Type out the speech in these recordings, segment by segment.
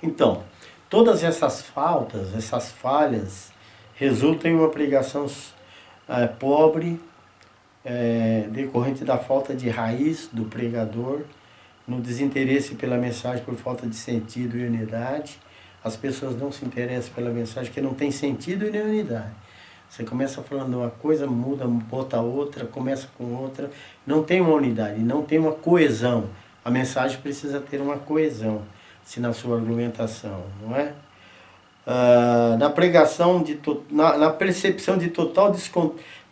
Então, todas essas faltas, essas falhas, resultam em uma pregação pobre, decorrente da falta de raiz do pregador, no desinteresse pela mensagem por falta de sentido e unidade. As pessoas não se interessam pela mensagem porque não tem sentido e nem unidade. Você começa falando uma coisa, muda, bota outra, começa com outra. Não tem uma unidade, não tem uma coesão. A mensagem precisa ter uma coesão, se na sua argumentação, não é? Na pregação, na percepção de total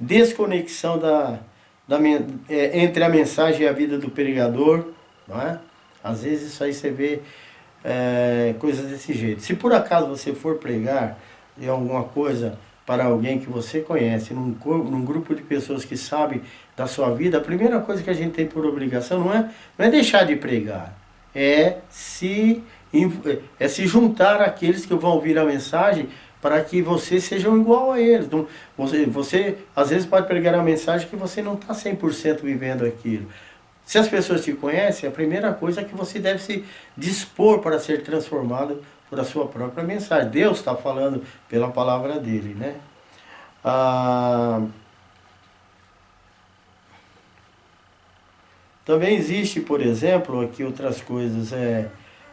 desconexão entre a mensagem e a vida do pregador, não é? Às vezes isso aí você vê coisas desse jeito. Se por acaso você for pregar em alguma coisa para alguém que você conhece, num grupo de pessoas que sabem da sua vida, a primeira coisa que a gente tem por obrigação não é deixar de pregar, é se juntar àqueles que vão ouvir a mensagem para que você seja igual a eles. Não, você às vezes pode pregar a mensagem que você não está 100% vivendo aquilo. Se as pessoas te conhecem, a primeira coisa é que você deve se dispor para ser transformado por a sua própria mensagem. Deus está falando pela palavra dele, né? Também existe, por exemplo, aqui outras coisas,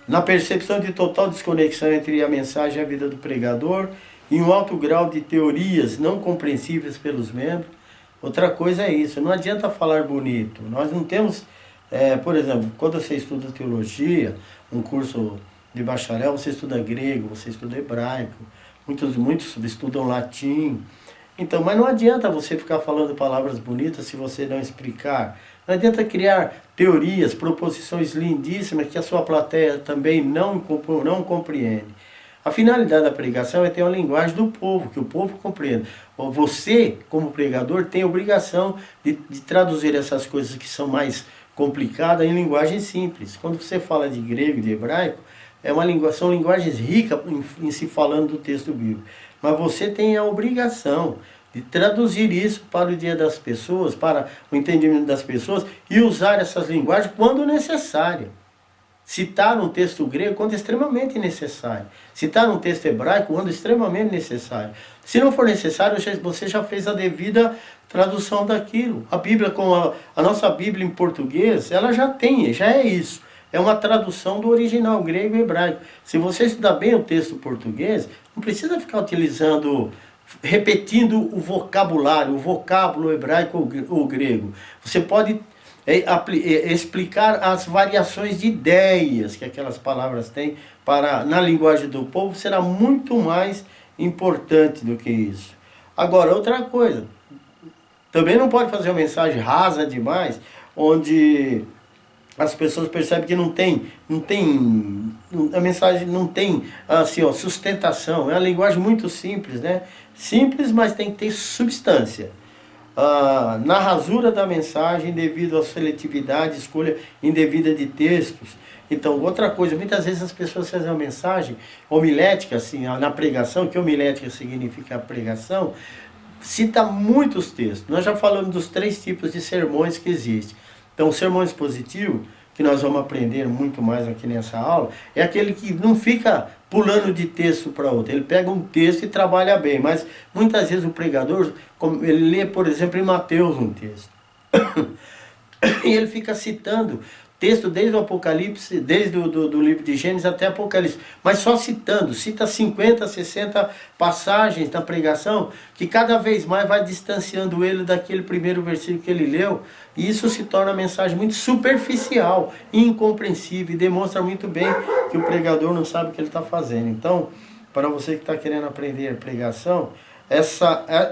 na percepção de total desconexão entre a mensagem e a vida do pregador, em um alto grau de teorias não compreensíveis pelos membros. Outra coisa é isso, não adianta falar bonito. Nós não temos, por exemplo, quando você estuda teologia, um curso de bacharel, você estuda grego, você estuda hebraico, muitos estudam latim. Então, mas não adianta você ficar falando palavras bonitas se você não explicar. Não adianta criar teorias, proposições lindíssimas que a sua plateia também não compreende. A finalidade da pregação é ter uma linguagem do povo, que o povo compreenda. Você, como pregador, tem a obrigação de traduzir essas coisas que são mais complicadas em linguagem simples. Quando você fala de grego e de hebraico, são linguagens ricas em se falando do texto bíblico. Mas você tem a obrigação de traduzir isso para o dia das pessoas, para o entendimento das pessoas, e usar essas linguagens quando necessário. Citar um texto grego quando extremamente necessário. Citar um texto hebraico quando extremamente necessário. Se não for necessário, você já fez a devida tradução daquilo. A Bíblia, como a nossa Bíblia em português, ela já é isso. É uma tradução do original grego e hebraico. Se você estudar bem o texto português, não precisa ficar repetindo o vocabulário, o vocábulo hebraico ou grego. Você pode explicar as variações de ideias que aquelas palavras têm na linguagem do povo, será muito mais importante do que isso. Agora, outra coisa, também não pode fazer uma mensagem rasa demais, onde as pessoas percebem que a mensagem não tem assim, sustentação. É uma linguagem muito simples, né? Simples, mas tem que ter substância. Na rasura da mensagem, devido à seletividade, escolha indevida de textos. Então, outra coisa, muitas vezes as pessoas fazem uma mensagem homilética, assim, na pregação, que homilética significa pregação, cita muitos textos. Nós já falamos dos 3 tipos de sermões que existem. Então, o sermão expositivo, que nós vamos aprender muito mais aqui nessa aula, é aquele que não fica pulando de texto para outro. Ele pega um texto e trabalha bem, mas muitas vezes o pregador, ele lê, por exemplo, em Mateus um texto. E ele fica citando texto desde o Apocalipse, desde do livro de Gênesis até Apocalipse, mas só cita 50, 60 passagens da pregação, que cada vez mais vai distanciando ele daquele primeiro versículo que ele leu, e isso se torna uma mensagem muito superficial, incompreensível, e demonstra muito bem que o pregador não sabe o que ele está fazendo. Então, para você que está querendo aprender pregação,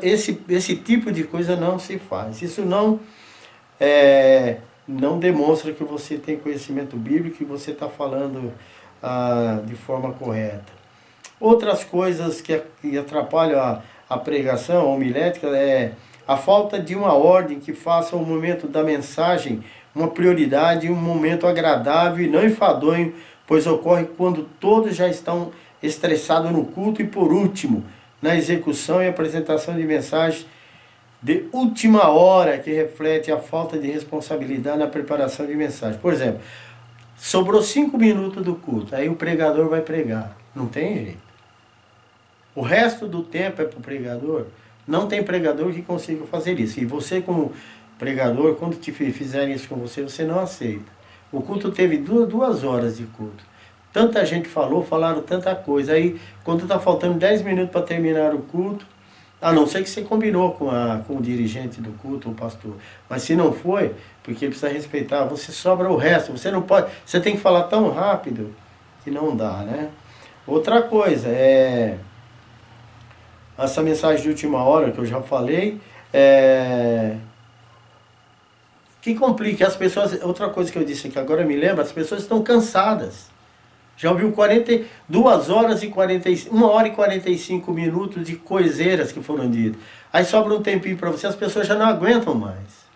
esse tipo de coisa não se faz. Isso não demonstra que você tem conhecimento bíblico e você está falando de forma correta. Outras coisas que atrapalham a pregação, a homilética, é a falta de uma ordem que faça o momento da mensagem uma prioridade e um momento agradável e não enfadonho, pois ocorre quando todos já estão estressados no culto e, por último, na execução e apresentação de mensagens de última hora, que reflete a falta de responsabilidade na preparação de mensagem. Por exemplo, Sobrou 5 minutos do culto, aí o pregador vai pregar. Não tem jeito. O resto do tempo é para o pregador. Não tem pregador que consiga fazer isso. E você, como pregador, quando fizerem isso com você, você não aceita. O culto teve 2 horas de culto. Tanta gente falaram tanta coisa. Aí, quando está faltando 10 minutos para terminar o culto, a não ser que você combinou com o dirigente do culto, o pastor. Mas se não foi, porque precisa respeitar, você sobra o resto. Você não pode, você tem que falar tão rápido que não dá, né? Outra coisa, essa mensagem de última hora que eu já falei, que complica as pessoas. Outra coisa que eu disse aqui agora me lembra, as pessoas estão cansadas. Já ouviu 2 horas e 1 hora e 45 minutos de coiseiras que foram ditas. Aí sobra um tempinho para você, as pessoas já não aguentam mais.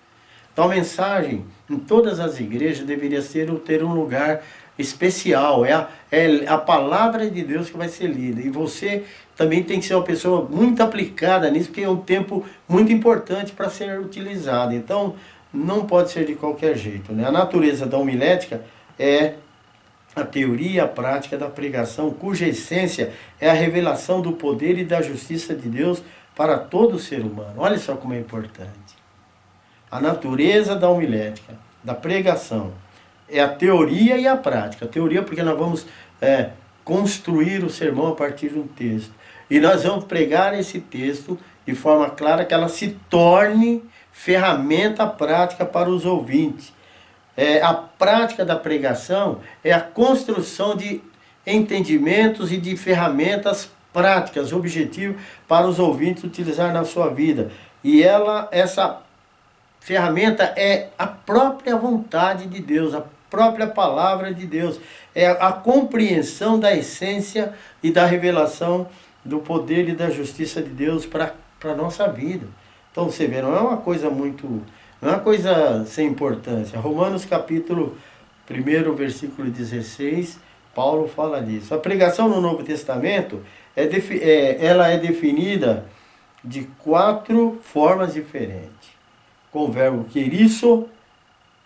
Então a mensagem em todas as igrejas deveria ter um lugar especial. É a palavra de Deus que vai ser lida. E você também tem que ser uma pessoa muito aplicada nisso, porque é um tempo muito importante para ser utilizado. Então não pode ser de qualquer jeito, né? A natureza da homilética é a teoria e a prática da pregação, cuja essência é a revelação do poder e da justiça de Deus para todo ser humano. Olha só como é importante. A natureza da homilética, da pregação, é a teoria e a prática. A teoria porque nós vamos construir o sermão a partir de um texto. E nós vamos pregar esse texto de forma clara que ela se torne ferramenta prática para os ouvintes. A prática da pregação é a construção de entendimentos e de ferramentas práticas, objetivos para os ouvintes utilizar na sua vida. E essa ferramenta é a própria vontade de Deus, a própria palavra de Deus. É a compreensão da essência e da revelação do poder e da justiça de Deus para a nossa vida. Então você vê, não é uma coisa sem importância. Romanos capítulo 1, versículo 16, Paulo fala disso. A pregação no Novo Testamento, ela é definida de 4 formas diferentes. Com o verbo querisso,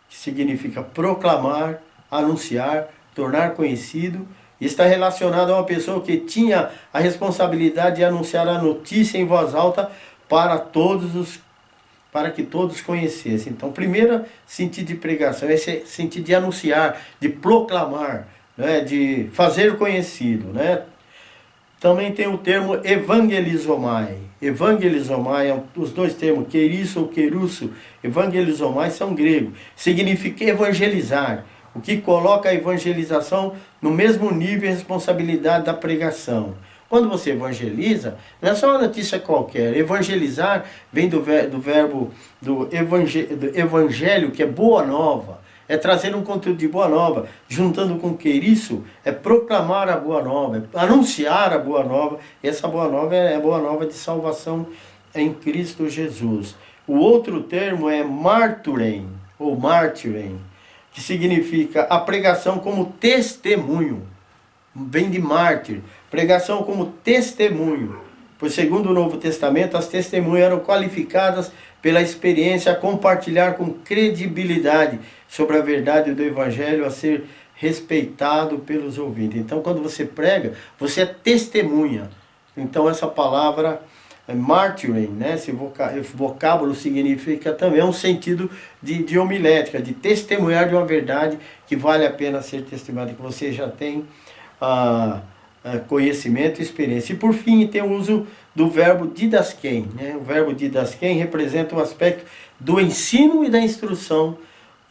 que significa proclamar, anunciar, tornar conhecido, e está relacionado a uma pessoa que tinha a responsabilidade de anunciar a notícia em voz alta para que todos conhecessem. Então, primeiro sentido de pregação, esse sentido de anunciar, de proclamar, né, de fazer conhecido, né? Também tem o termo evangelizomai. Evangelizomai, os dois termos, querisso ou querusso, evangelizomai são grego. Significa evangelizar, o que coloca a evangelização no mesmo nível e responsabilidade da pregação. Quando você evangeliza, não é só uma notícia qualquer. Evangelizar vem do verbo do evangelho, que é boa nova. É trazer um conteúdo de boa nova. Juntando com querisso, é proclamar a boa nova, é anunciar a boa nova. E essa boa nova é a boa nova de salvação em Cristo Jesus. O outro termo é marturem, ou martyrem, que significa a pregação como testemunho. Vem de mártir. Pregação como testemunho. Pois segundo o Novo Testamento, as testemunhas eram qualificadas pela experiência a compartilhar com credibilidade sobre a verdade do Evangelho a ser respeitado pelos ouvintes. Então, quando você prega, você é testemunha. Então, essa palavra martyring, né? Esse vocábulo significa também um sentido de homilética, de testemunhar de uma verdade que vale a pena ser testemunhada, que você já tem conhecimento e experiência. E por fim, tem o uso do verbo didasken, né? O verbo didasken representa o aspecto do ensino e da instrução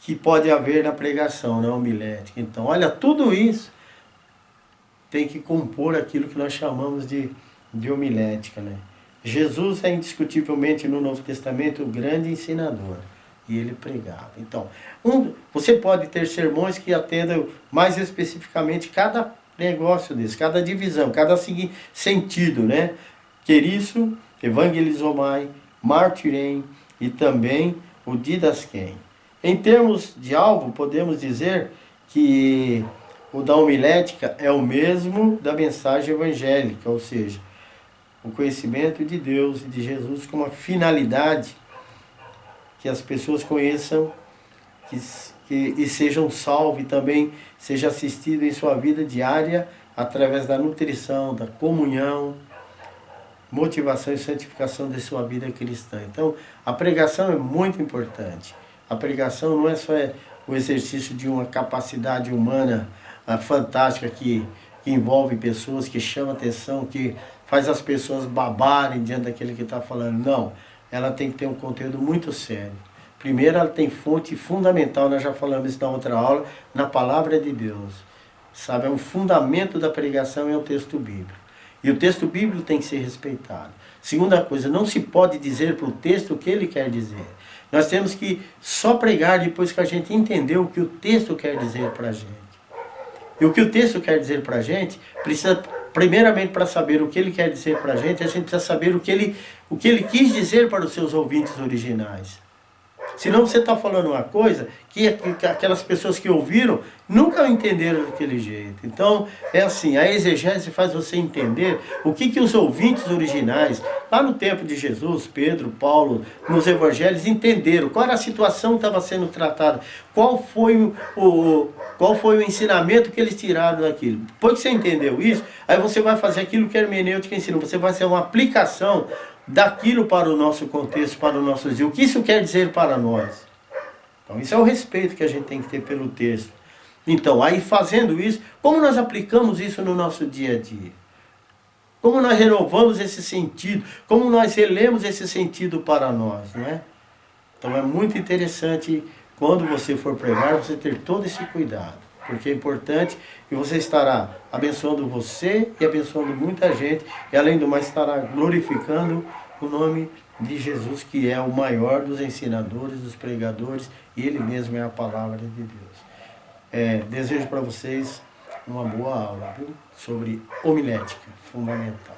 que pode haver na pregação, na homilética. Então, olha, tudo isso tem que compor aquilo que nós chamamos de homilética, né? Jesus é indiscutivelmente no Novo Testamento o grande ensinador. E ele pregava. Então, você pode ter sermões que atendam mais especificamente cada negócio desse, cada divisão, cada sentido, né? Querisso, evangelizomai, martirem e também o didasken. Em termos de alvo, podemos dizer que o da homilética é o mesmo da mensagem evangélica, ou seja, o conhecimento de Deus e de Jesus com uma finalidade que as pessoas conheçam, e sejam salvos e também seja assistido em sua vida diária através da nutrição, da comunhão, motivação e santificação de sua vida cristã. Então, a pregação é muito importante. A pregação não é só o exercício de uma capacidade humana fantástica que envolve pessoas, que chama atenção, que faz as pessoas babarem diante daquele que está falando. Não, ela tem que ter um conteúdo muito sério. Primeiro, ela tem fonte fundamental, nós já falamos isso na outra aula, na palavra de Deus. Sabe, é um fundamento da pregação, é o texto bíblico. E o texto bíblico tem que ser respeitado. Segunda coisa, não se pode dizer para o texto o que ele quer dizer. Nós temos que só pregar depois que a gente entendeu o que o texto quer dizer para a gente. E o que o texto quer dizer para a gente, precisa, primeiramente, para saber o que ele quer dizer para a gente precisa saber o que ele quis dizer para os seus ouvintes originais. Senão você está falando uma coisa que aquelas pessoas que ouviram nunca entenderam daquele jeito. Então, é assim, a exegese faz você entender o que os ouvintes originais, lá no tempo de Jesus, Pedro, Paulo, nos evangelhos, entenderam. Qual era a situação que estava sendo tratada. Qual foi o ensinamento que eles tiraram daquilo. Depois que você entendeu isso, aí você vai fazer aquilo que a hermenêutica ensina. Você vai fazer uma aplicação daquilo para o nosso contexto, para o nosso dia. O que isso quer dizer para nós? Então, isso é o respeito que a gente tem que ter pelo texto. Então, aí fazendo isso, como nós aplicamos isso no nosso dia a dia? Como nós renovamos esse sentido? Como nós relemos esse sentido para nós, não é? Então, é muito interessante, quando você for pregar, você ter todo esse cuidado. Porque é importante e você estará abençoando você e abençoando muita gente. E além do mais estará glorificando o nome de Jesus, que é o maior dos ensinadores, dos pregadores. E Ele mesmo é a palavra de Deus. Desejo para vocês uma boa aula, viu? Sobre homilética fundamental.